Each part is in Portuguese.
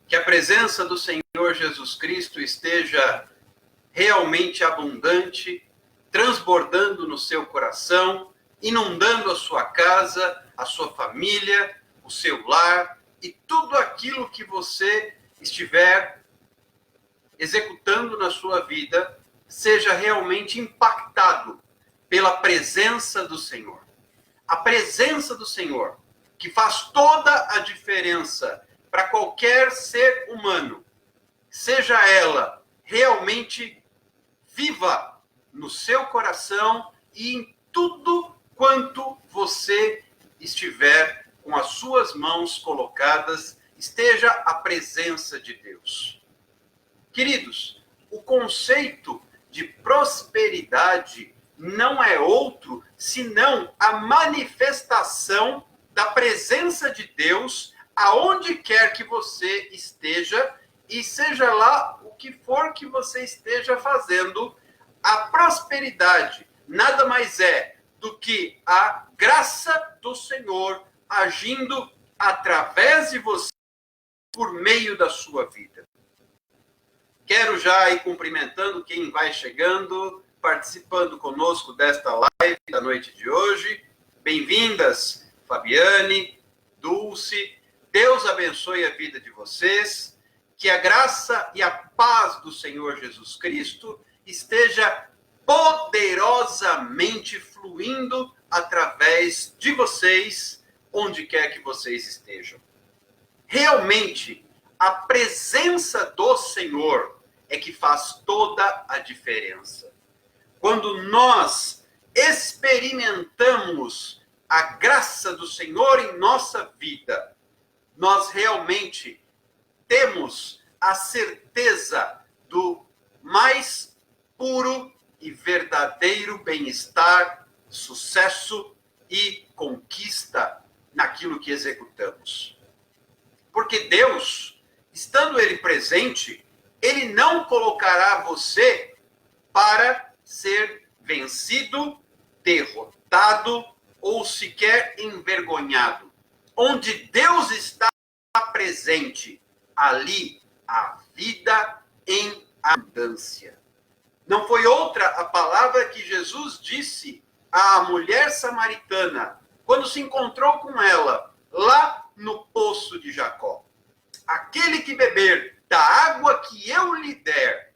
Que a presença do Senhor Jesus Cristo esteja realmente abundante, transbordando no seu coração, inundando a sua casa, a sua família, o seu lar e tudo aquilo que você estiver executando na sua vida seja realmente impactado pela presença do Senhor. A presença do Senhor, que faz toda a diferença para qualquer ser humano, seja ela realmente viva no seu coração e em tudo quanto você estiver com as suas mãos colocadas, esteja a presença de Deus. Queridos, o conceito de prosperidade não é outro senão a manifestação da presença de Deus aonde quer que você esteja e seja lá o que for que você esteja fazendo. A prosperidade nada mais é do que a graça do Senhor agindo através de você por meio da sua vida. Quero já ir cumprimentando quem vai chegando, participando conosco desta live da noite de hoje. Bem-vindas, Fabiane, Dulce. Deus abençoe a vida de vocês. Que a graça e a paz do Senhor Jesus Cristo esteja poderosamente fluindo através de vocês, onde quer que vocês estejam. Realmente, a presença do Senhor é que faz toda a diferença. Quando nós experimentamos a graça do Senhor em nossa vida, nós realmente temos a certeza do mais puro e verdadeiro bem-estar, sucesso e conquista naquilo que executamos. Porque Deus, estando Ele presente, Ele não colocará você para ser vencido, derrotado ou sequer envergonhado. Onde Deus está presente, ali a vida em abundância. Não foi outra a palavra que Jesus disse à mulher samaritana, quando se encontrou com ela, lá no poço de Jacó. Aquele que beber da água que eu lhe der,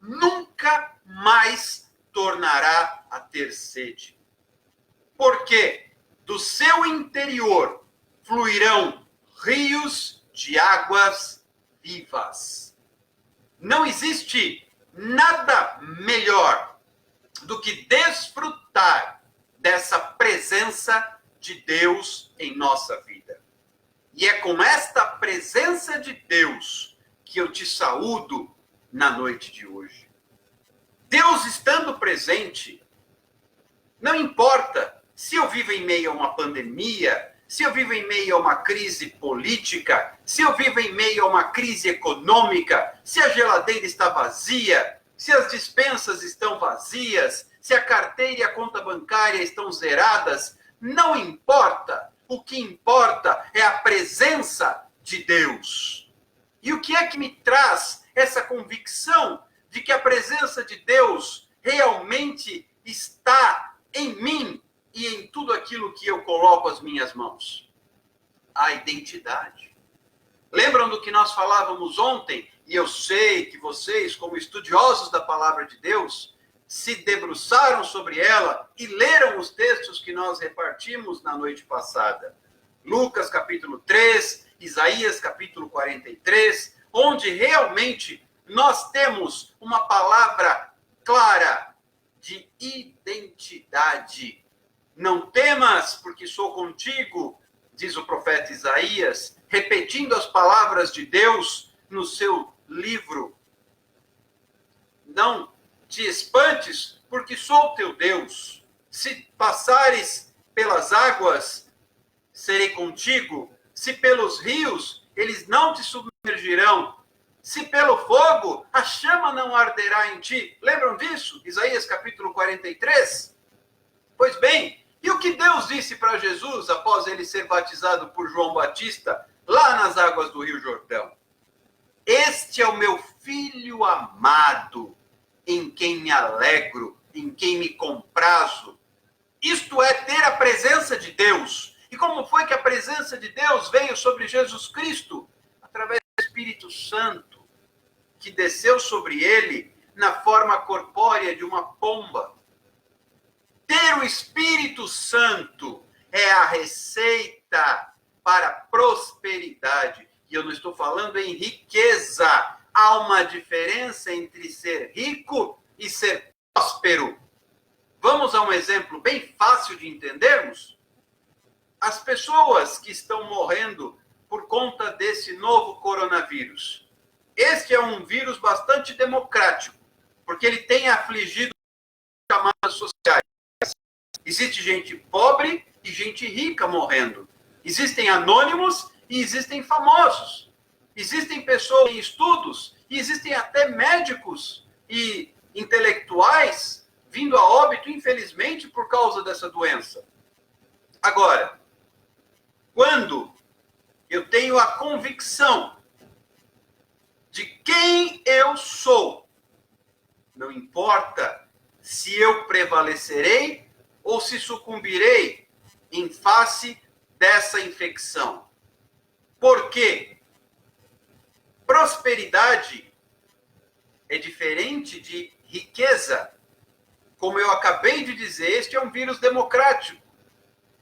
nunca mais tornará a ter sede. Porque do seu interior fluirão rios de águas vivas. Não existe nada melhor do que desfrutar dessa presença de Deus em nossa vida. E é com esta presença de Deus que eu te saúdo na noite de hoje. Deus estando presente, não importa se eu vivo em meio a uma pandemia, se eu vivo em meio a uma crise política, se eu vivo em meio a uma crise econômica, se a geladeira está vazia, se as despensas estão vazias, se a carteira e a conta bancária estão zeradas, não importa. O que importa é a presença de Deus. E o que é que me traz essa convicção de que a presença de Deus realmente está em mim e em tudo aquilo que eu coloco as minhas mãos? A identidade. Lembram do que nós falávamos ontem? E eu sei que vocês, como estudiosos da palavra de Deus, se debruçaram sobre ela e leram os textos que nós repartimos na noite passada. Lucas capítulo 3, Isaías capítulo 43, onde realmente nós temos uma palavra clara de identidade. Não temas, porque sou contigo, diz o profeta Isaías, repetindo as palavras de Deus no seu livro. Não te espantes, porque sou teu Deus. Se passares pelas águas, serei contigo. Se pelos rios, eles não te submergirão. Se pelo fogo, a chama não arderá em ti. Lembram disso? Isaías capítulo 43? Pois bem, e o que Deus disse para Jesus após ele ser batizado por João Batista lá nas águas do Rio Jordão? Este é o meu filho amado, em quem me alegro, em quem me comprazo. Isto é ter a presença de Deus. E como foi que a presença de Deus veio sobre Jesus Cristo? Através do Espírito Santo, que desceu sobre ele na forma corpórea de uma pomba. Ter o Espírito Santo é a receita para a prosperidade. E eu não estou falando em riqueza. Há uma diferença entre ser rico e ser próspero. Vamos a um exemplo bem fácil de entendermos? As pessoas que estão morrendo por conta desse novo coronavírus. Este é um vírus bastante democrático, porque ele tem afligido camadas sociais. Existe gente pobre e gente rica morrendo. Existem anônimos e existem famosos. Existem pessoas em estudos e existem até médicos e intelectuais vindo a óbito, infelizmente, por causa dessa doença. Agora, quando eu tenho a convicção de quem eu sou, não importa se eu prevalecerei ou se sucumbirei em face dessa infecção. Por quê? Prosperidade é diferente de riqueza. Como eu acabei de dizer, este é um vírus democrático.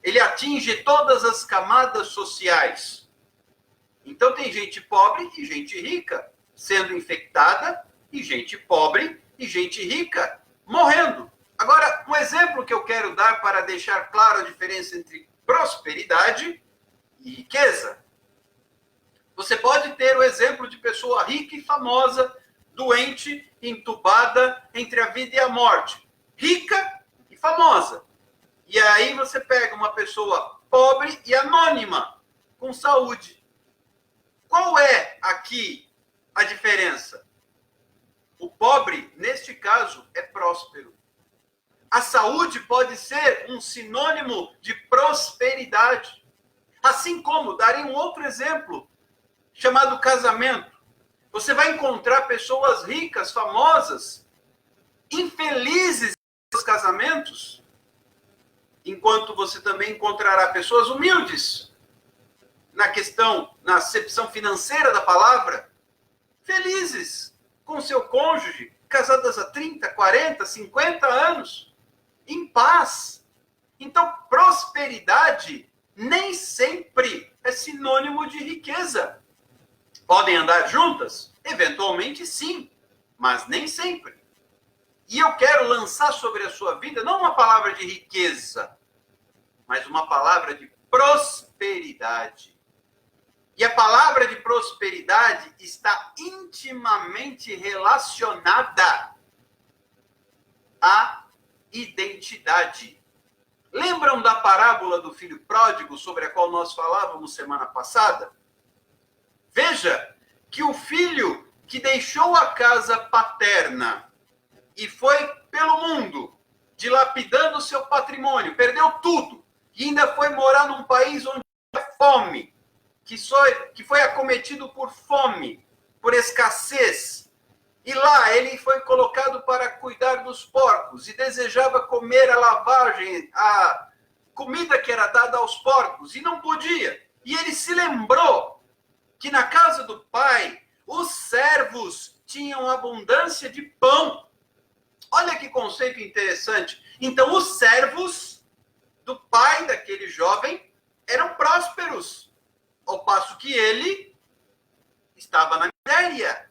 Ele atinge todas as camadas sociais. Então tem gente pobre e gente rica sendo infectada, e gente pobre e gente rica morrendo. Agora, um exemplo que eu quero dar para deixar claro a diferença entre prosperidade e riqueza. Você pode ter o exemplo de pessoa rica e famosa, doente, entubada entre a vida e a morte. Rica e famosa. E aí você pega uma pessoa pobre e anônima, com saúde. Qual é aqui a diferença? O pobre, neste caso, é próspero. A saúde pode ser um sinônimo de prosperidade. Assim como, darei um outro exemplo, chamado casamento. Você vai encontrar pessoas ricas, famosas, infelizes em seus casamentos, enquanto você também encontrará pessoas humildes, na acepção financeira da palavra, felizes com seu cônjuge, casadas há 30, 40, 50 anos, em paz. Então, prosperidade nem sempre é sinônimo de riqueza. Podem andar juntas? Eventualmente sim, mas nem sempre. E eu quero lançar sobre a sua vida não uma palavra de riqueza, mas uma palavra de prosperidade. E a palavra de prosperidade está intimamente relacionada à identidade. Lembram da parábola do filho pródigo, sobre a qual nós falávamos semana passada? Veja que o filho que deixou a casa paterna e foi pelo mundo, dilapidando seu patrimônio, perdeu tudo, e ainda foi morar num país onde tinha fome, que foi acometido por fome, por escassez. E lá ele foi colocado para cuidar dos porcos e desejava comer a lavagem, a comida que era dada aos porcos, e não podia. E ele se lembrou que na casa do pai, os servos tinham abundância de pão. Olha que conceito interessante. Então, os servos do pai daquele jovem eram prósperos, ao passo que ele estava na miséria.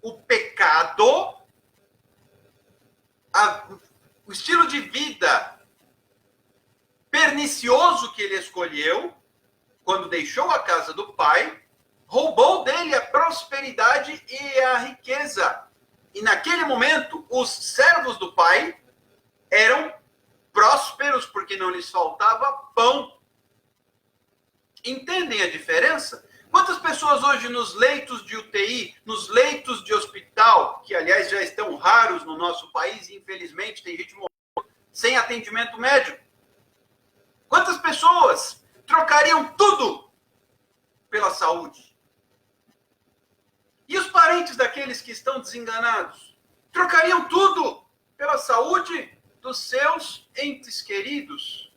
O pecado, o estilo de vida pernicioso que ele escolheu, quando deixou a casa do pai, roubou dele a prosperidade e a riqueza. E naquele momento, os servos do pai eram prósperos porque não lhes faltava pão. Entendem a diferença? Quantas pessoas hoje nos leitos de UTI, nos leitos de hospital, que aliás já estão raros no nosso país, e infelizmente tem gente morrendo sem atendimento médico. Quantas pessoas trocariam tudo pela saúde? E os parentes antes daqueles que estão desenganados? Trocariam tudo pela saúde dos seus entes queridos.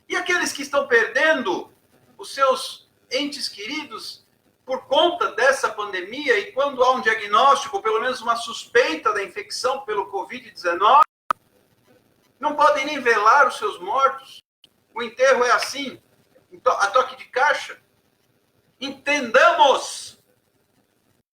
E aqueles que estão perdendo os seus entes queridos por conta dessa pandemia, e quando há um diagnóstico, ou pelo menos uma suspeita da infecção pelo Covid-19, não podem nem velar os seus mortos. O enterro é assim, a toque de caixa. Entendamos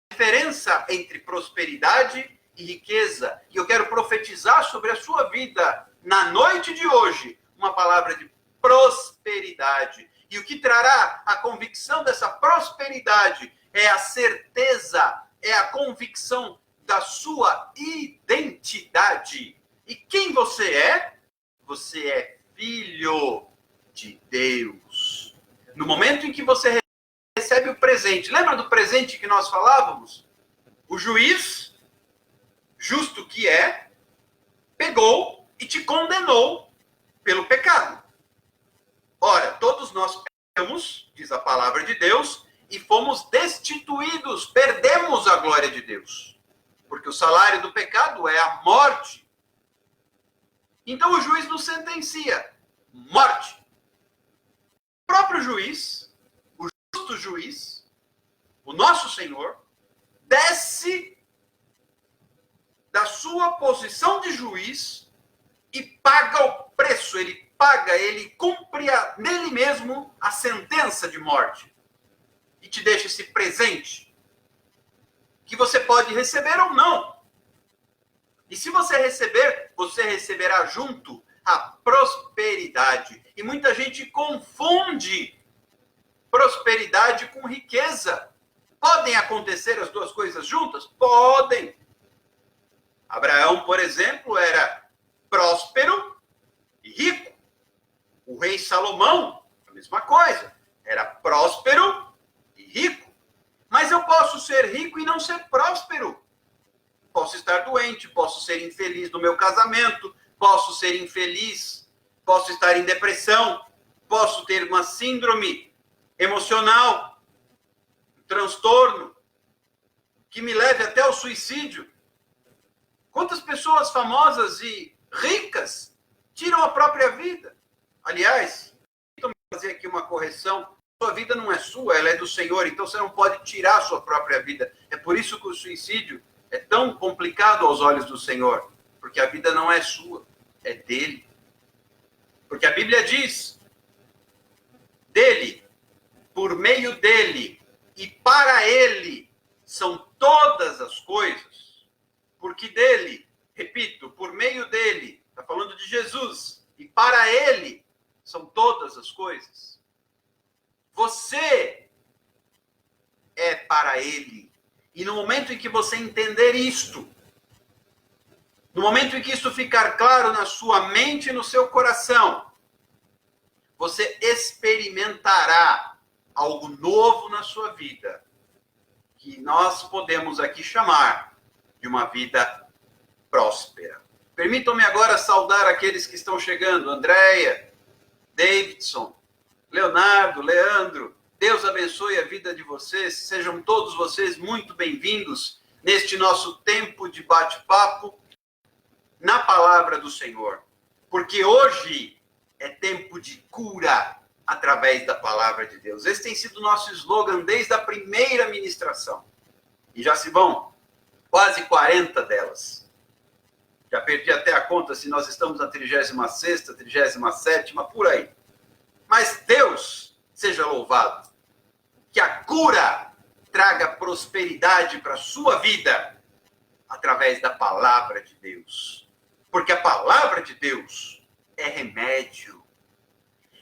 a diferença entre prosperidade e riqueza. E eu quero profetizar sobre a sua vida, na noite de hoje, uma palavra de prosperidade. E o que trará a convicção dessa prosperidade é a certeza, é a convicção da sua identidade. E quem você é? Você é filho de Deus. No momento em que você recebe o presente, lembra do presente que nós falávamos? O juiz, justo que é, pegou e te condenou pelo pecado. Ora, todos nós pecamos, diz a palavra de Deus, e fomos destituídos, perdemos a glória de Deus. Porque o salário do pecado é a morte. Então o juiz nos sentencia, morte. O próprio juiz, o justo juiz, o nosso Senhor, desce da sua posição de juiz e paga o preço, ele cumpre nele mesmo a sentença de morte. E te deixa esse presente, que você pode receber ou não. E se você receber, você receberá junto a prosperidade. E muita gente confunde prosperidade com riqueza. Podem acontecer as duas coisas juntas? Podem. Abraão, por exemplo, era próspero e rico. O rei Salomão, a mesma coisa. Era próspero e rico. Mas eu posso ser rico e não ser próspero. Posso estar doente, posso ser infeliz no meu casamento, posso ser infeliz, posso estar em depressão, posso ter uma síndrome emocional, um transtorno, que me leve até ao suicídio. Quantas pessoas famosas e ricas tiram a própria vida? Aliás, vou fazer aqui uma correção. Sua vida não é sua, ela é do Senhor, então você não pode tirar a sua própria vida. É por isso que o suicídio é tão complicado aos olhos do Senhor, porque a vida não é sua, é dele. Porque a Bíblia diz, dele, por meio dele e para ele são todas as coisas. Porque dele, repito, por meio dele, está falando de Jesus, e para ele são todas as coisas. Você é para ele. E no momento em que você entender isto, no momento em que isso ficar claro na sua mente e no seu coração, você experimentará algo novo na sua vida, que nós podemos aqui chamar de uma vida próspera. Permitam-me agora saudar aqueles que estão chegando. Andréia, Davidson, Leonardo, Leandro. Deus abençoe a vida de vocês. Sejam todos vocês muito bem-vindos neste nosso tempo de bate-papo na palavra do Senhor. Porque hoje é tempo de cura através da palavra de Deus. Esse tem sido o nosso slogan desde a primeira ministração. E já se vão quase 40 delas. Já perdi até a conta se nós estamos na 36ª, 37ª, por aí. Mas Deus seja louvado. Que a cura traga prosperidade para a sua vida através da palavra de Deus. Porque a palavra de Deus é remédio.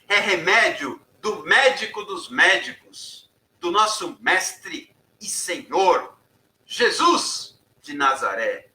É remédio do médico dos médicos, do nosso mestre e Senhor, Jesus de Nazaré.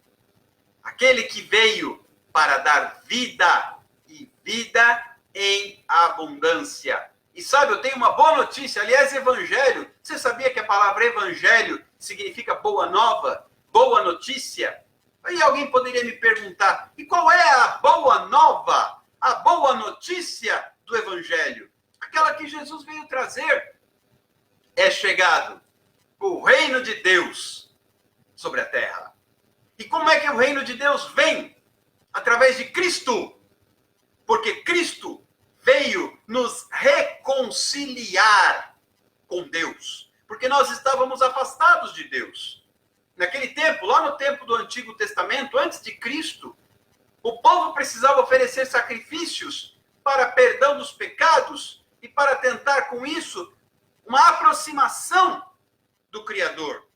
Aquele que veio para dar vida e vida em abundância. E sabe, eu tenho uma boa notícia, aliás, evangelho. Você sabia que a palavra evangelho significa boa nova, boa notícia? Aí alguém poderia me perguntar, e qual é a boa nova, a boa notícia do evangelho? Aquela que Jesus veio trazer. É chegado o reino de Deus sobre a terra. E como é que o reino de Deus vem? Através de Cristo. Porque Cristo veio nos reconciliar com Deus. Porque nós estávamos afastados de Deus. Naquele tempo, lá no tempo do Antigo Testamento, antes de Cristo, o povo precisava oferecer sacrifícios para perdão dos pecados e para tentar com isso uma aproximação do Criador.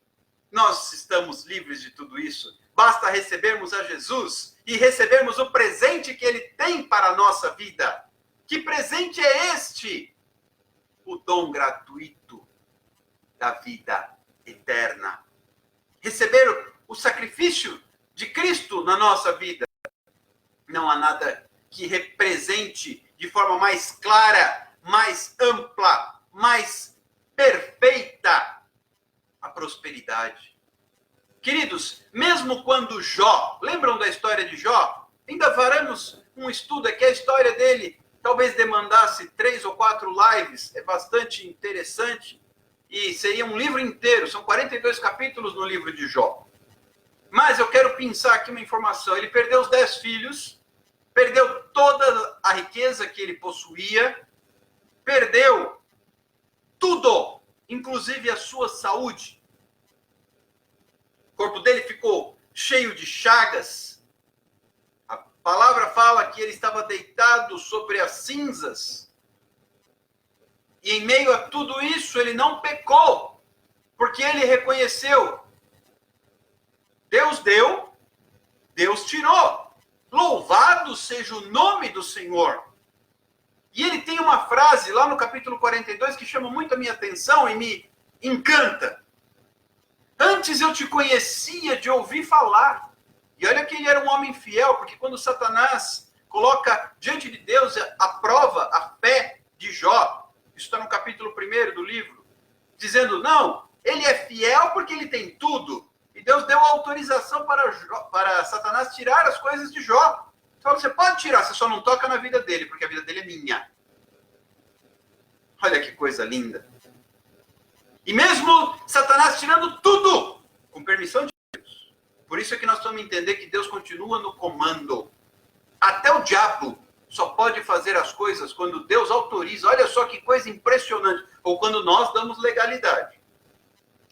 Nós estamos livres de tudo isso. Basta recebermos a Jesus e recebermos o presente que ele tem para a nossa vida. Que presente é este? O dom gratuito da vida eterna. Receber o sacrifício de Cristo na nossa vida. Não há nada que represente de forma mais clara, mais ampla, mais perfeita a prosperidade. Queridos, mesmo quando Jó, lembram da história de Jó? Ainda faremos um estudo aqui, a história dele talvez demandasse 3 ou 4 lives, é bastante interessante, e seria um livro inteiro, são 42 capítulos no livro de Jó. Mas eu quero pensar aqui uma informação, ele perdeu os 10 filhos, perdeu toda a riqueza que ele possuía, perdeu tudo, inclusive a sua saúde. O corpo dele ficou cheio de chagas. A palavra fala que ele estava deitado sobre as cinzas. E em meio a tudo isso, ele não pecou, porque ele reconheceu: Deus deu, Deus tirou. Louvado seja o nome do Senhor. E ele tem uma frase lá no capítulo 42 que chama muito a minha atenção e me encanta. Antes eu te conhecia de ouvir falar. E olha que ele era um homem fiel, porque quando Satanás coloca diante de Deus a prova, a fé de Jó, isso está no capítulo 1 do livro, dizendo, não, ele é fiel porque ele tem tudo. E Deus deu autorização para Satanás tirar as coisas de Jó. Então você pode tirar, você só não toca na vida dele, porque a vida dele é minha. Olha que coisa linda. E mesmo Satanás tirando tudo, com permissão de Deus. Por isso é que nós precisamos entender que Deus continua no comando. Até o diabo só pode fazer as coisas quando Deus autoriza. Olha só que coisa impressionante. Ou quando nós damos legalidade.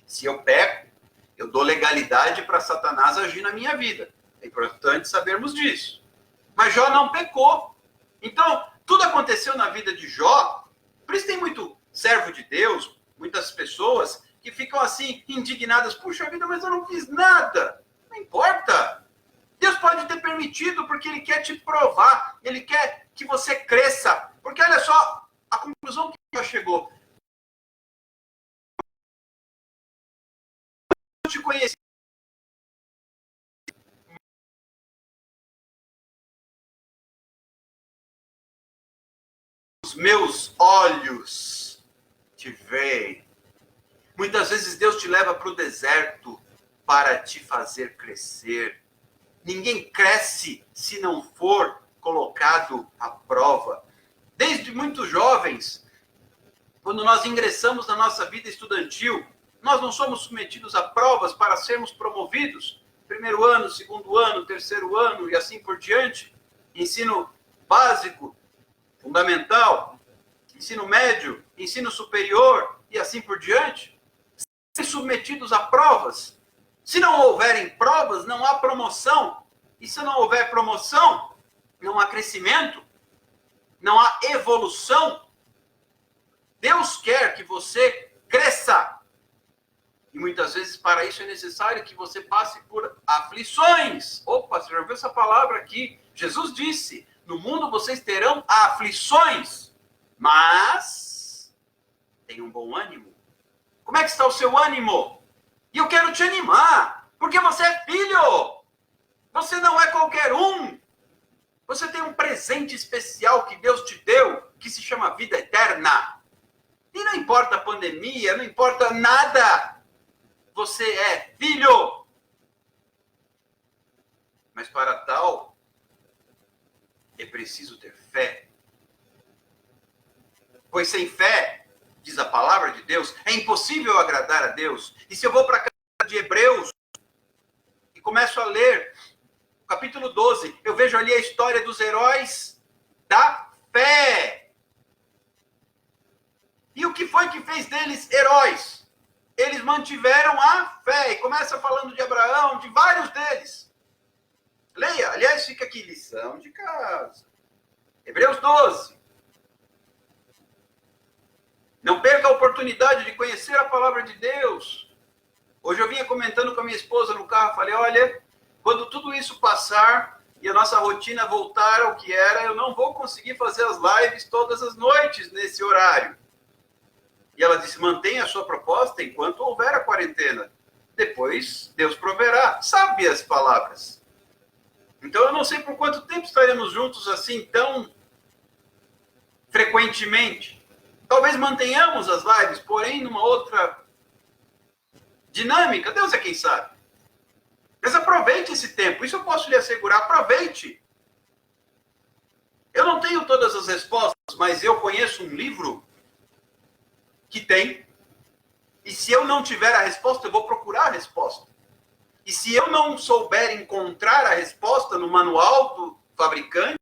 Se eu peco, eu dou legalidade para Satanás agir na minha vida. É importante sabermos disso. Mas Jó não pecou. Então, tudo aconteceu na vida de Jó. Por isso tem muito servo de Deus, muitas pessoas que ficam assim, indignadas. Puxa vida, mas eu não fiz nada. Não importa. Deus pode ter permitido porque Ele quer te provar. Ele quer que você cresça. Porque olha só a conclusão que Jó chegou. Eu te conheci. Os meus olhos te veem. Muitas vezes Deus te leva para o deserto para te fazer crescer. Ninguém cresce se não for colocado à prova. Desde muito jovens, quando nós ingressamos na nossa vida estudantil, nós não somos submetidos a provas para sermos promovidos. Primeiro ano, segundo ano, terceiro ano e assim por diante. Ensino básico, fundamental, ensino médio, ensino superior e assim por diante. Serem submetidos a provas. Se não houverem provas, não há promoção. E se não houver promoção, não há crescimento, não há evolução. Deus quer que você cresça. E muitas vezes para isso é necessário que você passe por aflições. Opa, você já ouviu essa palavra aqui? Jesus disse, no mundo vocês terão aflições, mas tenham bom ânimo. Como é que está o seu ânimo? E eu quero te animar, porque você é filho. Você não é qualquer um. Você tem um presente especial que Deus te deu, que se chama vida eterna. E não importa a pandemia, não importa nada. Você é filho. Mas para tal, é preciso ter fé. Pois sem fé, diz a palavra de Deus, é impossível agradar a Deus. E se eu vou para a carta de Hebreus, começo a ler o capítulo 12, eu vejo ali a história dos heróis da fé. E o que foi que fez deles heróis? Eles mantiveram a fé. E começa falando de Abraão, de vários deles. Leia, aliás, fica aqui, lição de casa. Hebreus 12. Não perca a oportunidade de conhecer a palavra de Deus. Hoje eu vinha comentando com a minha esposa no carro, falei, olha, quando tudo isso passar e a nossa rotina voltar ao que era, eu não vou conseguir fazer as lives todas as noites nesse horário. E ela disse, mantenha a sua proposta enquanto houver a quarentena. Depois, Deus proverá. Sabe as palavras. Então, eu não sei por quanto tempo estaremos juntos assim, tão frequentemente. Talvez mantenhamos as lives, porém, numa outra dinâmica. Deus é quem sabe. Mas aproveite esse tempo. Isso eu posso lhe assegurar. Aproveite. Eu não tenho todas as respostas, mas eu conheço um livro que tem. E se eu não tiver a resposta, eu vou procurar a resposta. E se eu não souber encontrar a resposta no manual do fabricante,